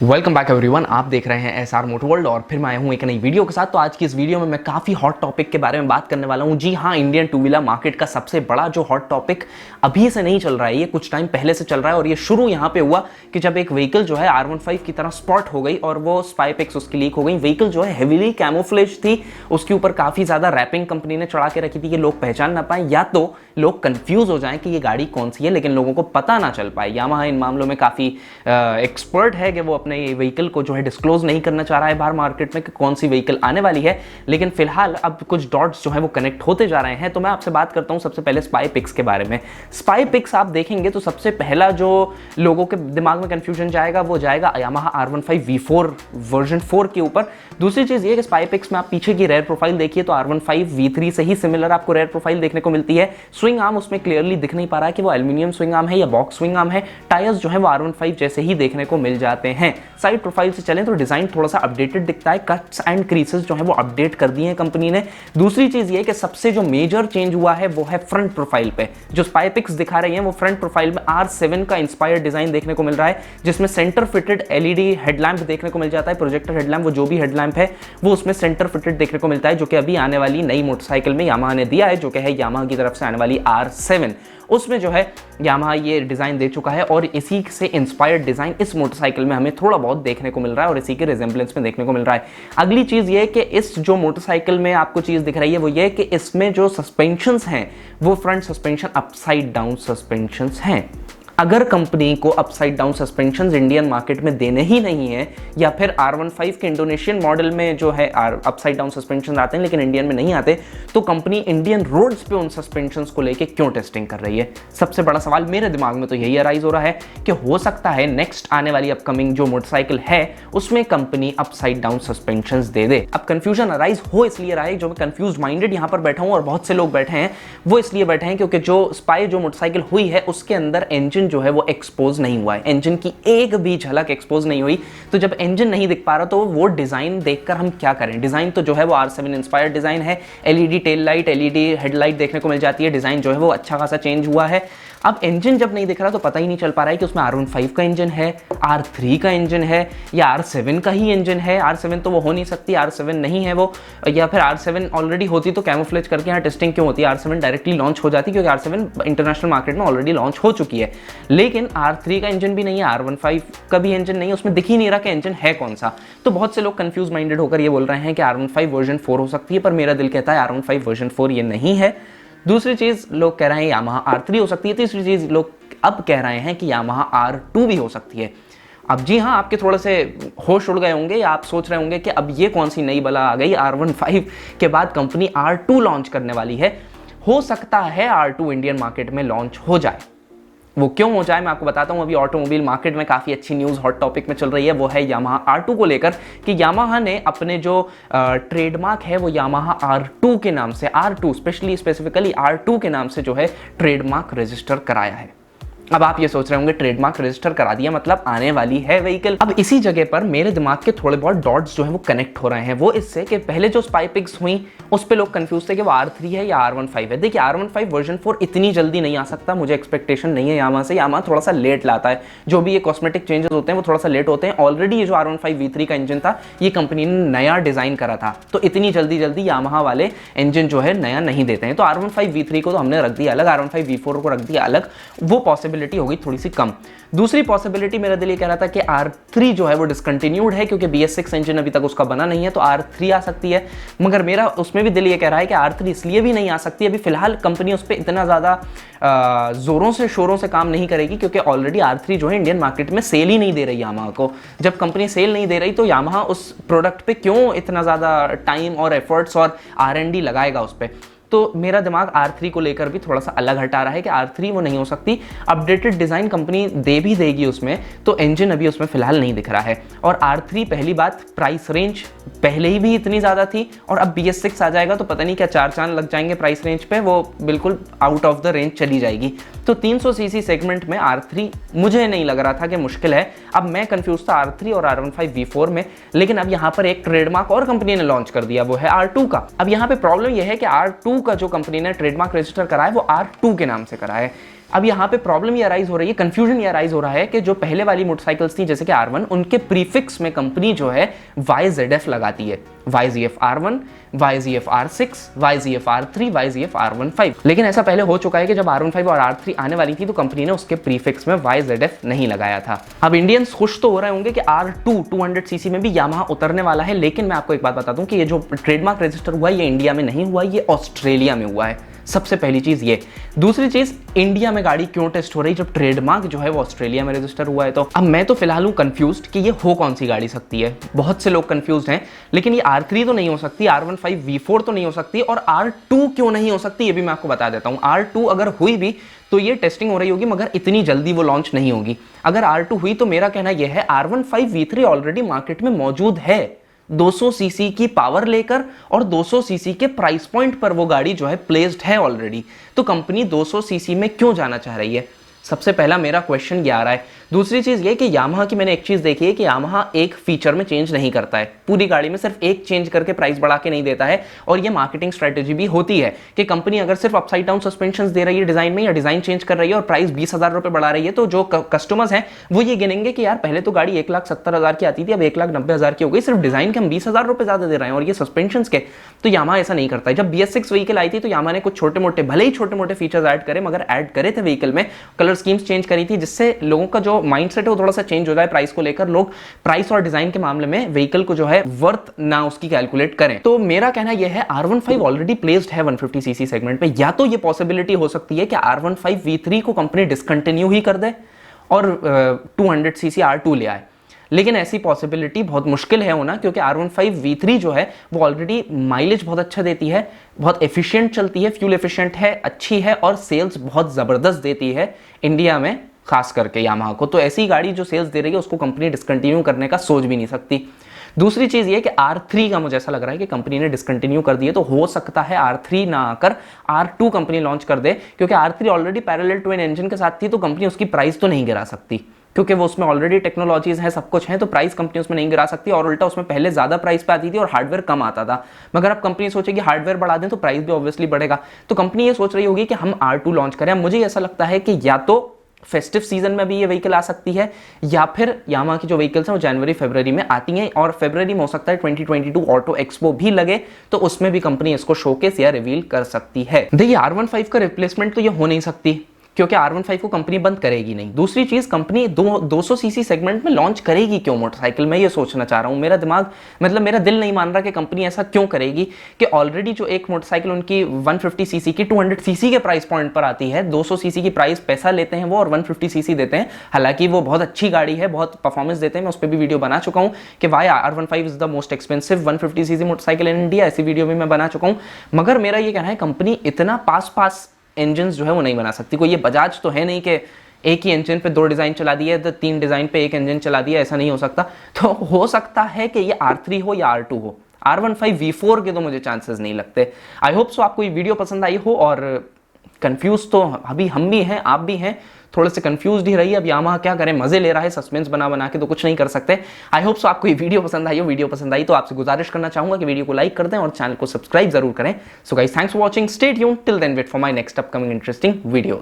Welcome back everyone. आप देख रहे हैं एसआर मोटोवर्ल्ड और फिर मैं आया हूं एक नई वीडियो के साथ। तो आज की इस वीडियो में मैं काफ़ी हॉट टॉपिक के बारे में बात करने वाला हूं। जी हाँ, इंडियन टू व्हीलर मार्केट का सबसे बड़ा जो हॉट टॉपिक अभी से नहीं चल रहा है, ये कुछ टाइम पहले से चल रहा है और ये शुरू यहाँ पे हुआ कि जब एक व्हीकल जो है R15 की तरह स्पॉट हो गई और वो स्पाई पिक्स उसकी लीक हो गई। व्हीकल जो है हेवीली कैमोफ्लेज थी, उसके ऊपर काफ़ी ज़्यादा रैपिंग कंपनी ने चढ़ा के रखी थी कि लोग पहचान ना पाए या तो लोग कंफ्यूज हो जाएं कि ये गाड़ी कौन सी है, लेकिन लोगों को पता ना चल पाए। यामाहा इन मामलों में काफ़ी एक्सपर्ट है कि वो अपने व्हीकल को जो है डिस्क्लोज नहीं करना चाह रहा है बाहर मार्केट में कि कौन सी व्हीकल आने वाली है, लेकिन फिलहाल अब कुछ डॉट्स जो है वो कनेक्ट होते जा रहे हैं। तो मैं आपसे बात करता हूं सबसे पहले स्पाई पिक्स के बारे में। स्पाई पिक्स आप देखेंगे तो सबसे पहला जो लोगों के दिमाग में कंफ्यूजन जाएगा वो जाएगा यामाहा R15 V4 वर्जन 4 के ऊपर। दूसरी चीज ये कि स्पाई पिक्स में आप पीछे की रेयर प्रोफाइल देखिए तो R15 V3 से ही सिमिलर आपको रेयर प्रोफाइल देखने को मिलती है। स्विंग आर्म उसमें क्लियरली दिख नहीं पा रहा है कि वो एल्यूमिनियम स्विंग आर्म है या बॉक्स स्विंग आर्म है। टायर्स जो है वो R15 जैसे ही देखने को मिल जाते हैं। साइड प्रोफाइल से चलें तो डिजाइन थोड़ा सा अपडेटेड दिखता है। कट्स एंड क्रीसेस जो है वो अपडेट कर दिए हैं कंपनी ने। दूसरी चीज ये कि सबसे जो मेजर चेंज हुआ है वो है फ्रंट प्रोफाइल पे। जो स्पाई पिक्स दिखा रही हैं वो फ्रंट प्रोफाइल में R7 का इंस्पायर्ड डिजाइन देखने को मिल रहा है, जिसमें सेंटर फिटेड एलईडी हेडलैम्प देखने को मिल जाता है। प्रोजेक्टर हेडलैम्प, वो जो भी हेडलैम्प है वो उसमें सेंटर फिटेड देखने को मिलता है, जो कि अभी आने वाली नई मोटरसाइकिल में यामाहा ने दिया है, जो कि है यामाहा की तरफ से आने वाली R7। उसमें जो है यामाहा ये डिज़ाइन दे चुका है और इसी से इंस्पायर्ड डिज़ाइन इस मोटरसाइकिल में हमें थोड़ा बहुत देखने को मिल रहा है और इसी के रिजेंबलेंस में देखने को मिल रहा है। अगली चीज़ ये कि इस जो मोटरसाइकिल में आपको चीज़ दिख रही है वो ये कि इसमें जो सस्पेंशंस हैं वो front suspension upside down suspensions हैं। अगर कंपनी को upside down suspensions Indian market में देने ही नहीं है, या फिर R15 के इंडोनेशियन मॉडल में जो है अपसाइड डाउन सस्पेंशन आते हैं लेकिन इंडियन में नहीं आते, तो कंपनी इंडियन रोड्स पे उन सस्पेंशंस को लेके क्यों टेस्टिंग कर रही है? सबसे बड़ा सवाल मेरे दिमाग में तो यही अराइज हो रहा है कि हो सकता है नेक्स्ट आने वाली अपकमिंग जो मोटरसाइकिल है उसमें कंपनी अपसाइड डाउन सस्पेंशंस दे दे। अब कंफ्यूजन अराइज हो इसलिए रहा है, जो मैं कंफ्यूज माइंडेड यहाँ पर बैठा हूँ और बहुत से लोग बैठे हैं वो इसलिए बैठे हैं क्योंकि जो स्पाई जो मोटरसाइकिल हुई है उसके अंदर इंजन जो है वो एक्सपोज नहीं हुआ है। इंजन की एक भी झलक एक्सपोज नहीं हुई। तो जब इंजन नहीं दिख पा रहा तो वो डिजाइन देखकर हम क्या करें? डिजाइन तो जो है वो R7 इंस्पायर्ड डिजाइन है। LED tail light, LED headlight देखने को मिल जाती है। डिजाइन जो है वो अच्छा खासा चेंज हुआ है। अब इंजन जब नहीं दिख रहा तो पता ही नहीं चल पा रहा है कि उसमें R15 का इंजन है, R3 का इंजन है या R7 का ही इंजन है। R7 तो वो हो नहीं सकती, R7 नहीं है वो, या फिर R7 ऑलरेडी होती तो कैमोफ्लेज करके यहाँ टेस्टिंग क्यों होती है? R7 डायरेक्टली लॉन्च हो जाती क्योंकि R7 इंटरनेशनल मार्केट में ऑलरेडी लॉन्च हो चुकी है। लेकिन R3 का इंजन भी नहीं है, R15 का भी इंजन नहीं है, उसमें दिख ही नहीं रहा कि इंजन है कौन सा। तो बहुत से लोग कंफ्यूज माइंडेड होकर ये बोल रहे हैं कि R15 वर्जन 4 हो सकती है, पर मेरा दिल कहता है R15 वर्जन 4 ये नहीं है। दूसरी चीज लोग कह रहे हैं यामाहा R3 हो सकती है। तीसरी चीज लोग अब कह रहे हैं कि यामाहा R2 भी हो सकती है। अब जी हाँ, आपके थोड़े से होश उड़ गए होंगे या आप सोच रहे होंगे कि अब ये कौन सी नई बला आ गई, R15 के बाद कंपनी R2 लॉन्च करने वाली है। हो सकता है R2 इंडियन मार्केट में लॉन्च हो जाए। वो क्यों हो जाए मैं आपको बताता हूं। अभी ऑटोमोबाइल मार्केट में काफ़ी अच्छी न्यूज़ हॉट टॉपिक में चल रही है, वो है यामाहा R2 को लेकर कि यामाहा ने अपने जो ट्रेडमार्क है वो यामाहा R2 के नाम से, R2 स्पेसिफिकली R2 के नाम से जो है ट्रेडमार्क रजिस्टर कराया है। अब आप ये सोच रहे होंगे ट्रेडमार्क रजिस्टर करा दिया मतलब आने वाली है व्हीकल। अब इसी जगह पर मेरे दिमाग के थोड़े बहुत डॉट्स जो है वो कनेक्ट हो रहे हैं। वो इससे कि पहले जो स्पाई पिक्स हुई उस पे लोग कंफ्यूज थे कि वो R3 है या R15 है। देखिए R15 वर्जन 4 इतनी जल्दी नहीं आ सकता, मुझे एक्सपेक्टेशन नहीं है यामाहा से। यामाहा थोड़ा सा लेट लाता है, जो भी ये कॉस्मेटिक चेंजेस होते हैं वो थोड़ा सा लेट होते हैं। ऑलरेडी ये जो R15 V3 का इंजन था ये कंपनी ने नया डिजाइन करा था, तो इतनी जल्दी यामाहा वाले इंजन जो है नया नहीं देते हैं। तो R15 V3 को तो हमने रख दिया अलग, R15 V4 को रख दिया अलग, वो पॉसिबिलिटी होगी थोड़ी सी कम। दूसरी पॉसिबिलिटी मेरा दिल ये कह रहा था कि R3 जो है वो डिसकंटिन्यूड है क्योंकि BS6 इंजन अभी तक उसका बना नहीं है, तो R3 आ सकती है। मगर मेरा उसमें भी दिल ये कह रहा है कि R3 इसलिए भी नहीं आ सकती, अभी फिलहाल कंपनी उस पर इतना ज़्यादा जोरों से शोरों से काम नहीं करेगी क्योंकि ऑलरेडी R3 जो है इंडियन मार्केट में सेल ही नहीं दे रही यामाहा को। जब कंपनी सेल नहीं दे रही तो यामाहा उस प्रोडक्ट पे क्यों इतना ज़्यादा टाइम और एफर्ट्स और R&D लगाएगा उस पर? तो मेरा दिमाग R3 को लेकर भी थोड़ा सा अलग हटा रहा है कि R3 वो नहीं हो सकती। अपडेटेड डिज़ाइन कंपनी दे भी देगी उसमें, तो इंजन अभी उसमें फिलहाल नहीं दिख रहा है। और R3 पहली बात प्राइस रेंज पहले ही भी इतनी ज़्यादा थी और अब BS6 आ जाएगा तो पता नहीं क्या चार चांद लग जाएंगे प्राइस रेंज पे, वो बिल्कुल आउट ऑफ द रेंज चली जाएगी। तो 300 सीसी सेगमेंट में R3 मुझे नहीं लग रहा था कि मुश्किल है। अब मैं कंफ्यूज था R3 और R15 V4 में, लेकिन अब यहाँ पर एक ट्रेडमार्क और कंपनी ने लॉन्च कर दिया, वो है R2 का। अब यहाँ पे प्रॉब्लम यह है कि R2 का जो कंपनी ने ट्रेडमार्क रजिस्टर कराया वो R2 के नाम से कराया है। अब यहाँ पे प्रॉब्लम ये अराइज हो रही है, कंफ्यूजन ये अराइज हो रहा है कि जो पहले वाली मोटरसाइकिल्स थी जैसे कि R1, उनके प्रीफिक्स में कंपनी जो है YZF लगाती है, YZF R1, YZF R6, YZF R3, YZF R15। लेकिन ऐसा पहले हो चुका है कि जब R15 और R3 आने वाली थी तो कंपनी ने उसके प्रीफिक्स में YZF नहीं लगाया था। अब इंडियंस खुश तो हो रहे होंगे कि R2 200cc में भी यामाहा उतरने वाला है, लेकिन मैं आपको एक बात बता दूं कि ये जो ट्रेडमार्क रजिस्टर हुआ है ये इंडिया में नहीं हुआ, ये ऑस्ट्रेलिया में हुआ है। सबसे पहली चीज ये। दूसरी चीज, इंडिया में गाड़ी क्यों टेस्ट हो रही जब ट्रेडमार्क जो है वो ऑस्ट्रेलिया में रजिस्टर हुआ है? तो अब मैं तो फिलहाल हूं कंफ्यूज्ड कि ये हो कौन सी गाड़ी सकती है। बहुत से लोग कंफ्यूज्ड हैं, लेकिन ये R3 तो नहीं हो सकती, R15 V4 तो नहीं हो सकती, और R2 क्यों नहीं हो सकती ये भी मैं आपको बता देता हूं। R2 अगर हुई भी तो ये टेस्टिंग हो रही होगी, मगर इतनी जल्दी वो लॉन्च नहीं होगी। अगर R2 हुई तो मेरा कहना यह है R15 V3 ऑलरेडी मार्केट में मौजूद है, 200 सीसी की पावर लेकर और 200 सीसी के प्राइस पॉइंट पर वो गाड़ी जो है प्लेस्ड है ऑलरेडी। तो कंपनी 200 सीसी में क्यों जाना चाह रही है? सबसे पहला मेरा क्वेश्चन ये आ रहा है। दूसरी चीज ये कि यामाहा की मैंने एक चीज देखी है कि यामाहा एक फीचर में चेंज नहीं करता है, पूरी गाड़ी में सिर्फ एक चेंज करके प्राइस बढ़ा के नहीं देता है। और ये मार्केटिंग स्ट्रेटेजी भी होती है कि कंपनी अगर सिर्फ अपसाइड डाउन सस्पेंशन दे रही है डिजाइन में, या डिजाइन चेंज कर रही है और प्राइस 20,000 रुपए बढ़ा रही है, तो जो कस्टमर्स हैं वो ये गिनेंगे कि यार पहले तो गाड़ी 1,70,000 की आती थी, अब 1,90,000 की हो गई, सिर्फ डिजाइन के हम 20,000 रुपए ज्यादा दे रहे हैं और ये सस्पेंशन के। तो यामाहा ऐसा नहीं करता है। जब BS6 व्हीकल आई थी तो यामाहा ने कुछ छोटे मोटे, भले ही छोटे मोटे फीचर्स ऐड करे, मगर ऐड करे थे व्हीकल में, कलर स्कीम्स चेंज करी थी, जिससे लोगों का जो माइंडसेट है वो थोड़ा सा चेंज हो जाए प्राइस को लेकर। लोग प्राइस और डिजाइन के मामले में व्हीकल को जो है वर्थ ना उसकी कैलकुलेट करें। तो मेरा कहना यह है R15 ऑलरेडी प्लेस्ड है 150 सीसी सेगमेंट पे। या तो ये पॉसिबिलिटी हो सकती है कि R15 V3 को कंपनी डिसकंटिन्यू ही कर दे और 200 सीसी R2 ले आए, लेकिन ऐसी पॉसिबिलिटी बहुत मुश्किल है होना, क्योंकि R15 V3 जो है वो ऑलरेडी माइलेज बहुत अच्छा देती है, बहुत एफिशिएंट चलती है, फ्यूल एफिशिएंट है, अच्छी है और सेल्स बहुत जबरदस्त देती है इंडिया में, खास करके यामाहा को। तो ऐसी गाड़ी जो सेल्स दे रही है उसको कंपनी डिसकंटिन्यू करने का सोच भी नहीं सकती। दूसरी चीज ये कि R3 का मुझे ऐसा लग रहा है कि कंपनी ने डिसकंटिन्यू कर दिए, तो हो सकता है R3 ना आकर R2 कंपनी लॉन्च कर दे, क्योंकि R3 already parallel twin engine के साथ थी, तो कंपनी उसकी प्राइस तो नहीं गिरा सकती, क्योंकि वो उसमें ऑलरेडी टेक्नोलॉजीज हैं, सब कुछ है, तो प्राइस कंपनी उसमें नहीं गिरा सकती। और उल्टा उसमें पहले ज्यादा प्राइस पे आती थी और हार्डवेयर कम आता था, मगर अब कंपनी सोचेगी हार्डवेयर बढ़ा दें तो प्राइस भी ऑब्वियसली बढ़ेगा। तो कंपनी ये सोच रही होगी कि हम R2 लॉन्च करें। मुझे ऐसा लगता है कि या तो फेस्टिव सीजन में भी ये व्हीकल आ सकती है, या फिर यामाहा की जो व्हीकल्स हैं वो जनवरी फरवरी में आती हैं, और फरवरी में हो सकता है 2022 ऑटो एक्सपो भी लगे, तो उसमें भी कंपनी इसको शोकेस या रिवील कर सकती है। देखिए R15 का रिप्लेसमेंट तो ये हो नहीं सकती, क्योंकि R15 को कंपनी बंद करेगी नहीं। दूसरी चीज, कंपनी 200 सीसी सेगमेंट में लॉन्च करेगी क्यों मोटरसाइकिल? मैं ये सोचना चाह रहा हूं। मेरा दिमाग, मतलब मेरा दिल नहीं मान रहा कि कंपनी ऐसा क्यों करेगी कि ऑलरेडी जो एक मोटरसाइकिल उनकी 150 सीसी की 200 सीसी के प्राइस पॉइंट पर आती है, 200 सीसी की प्राइस पैसा लेते हैं वो और 150 सीसी देते हैं। हालांकि वो बहुत अच्छी गाड़ी है, बहुत परफॉर्मेंस देते हैं, मैं उस पर भी वीडियो बना चुका हूं कि why R15 is the most expensive 150 CC motorcycle in India, ऐसी वीडियो भी मैं बना चुका हूं। मगर मेरा ये कहना है कंपनी इतना पास इंजन जो है वो नहीं बना सकती। कोई ये बजाज तो है नहीं कि एक ही इंजन पे 2 डिजाइन चला दिया है, तो 3 डिजाइन पे एक इंजन चला दिया, ऐसा नहीं हो सकता। तो हो सकता है कि ये R3 हो या R2 हो, R15 V4 के तो मुझे चांसेस नहीं लगते। आई होप सो आपको ये वीडियो पसंद आई हो, और कंफ्यूज तो अभी हम भी हैं, आप भी हैं, थोड़े से कंफ्यूज ही रही। अब यामाहा क्या करें, मजे ले रहा है, सस्पेंस बना के तो कुछ नहीं कर सकते। आई होप सो आपको ये वीडियो पसंद आई हो। वीडियो पसंद आई तो आपसे गुजारिश करना चाहूंगा कि वीडियो को लाइक कर दें और चैनल को सब्सक्राइब जरूर करें। So guys, thanks for watching, stay tuned, till then wait for my next upcoming interesting videos.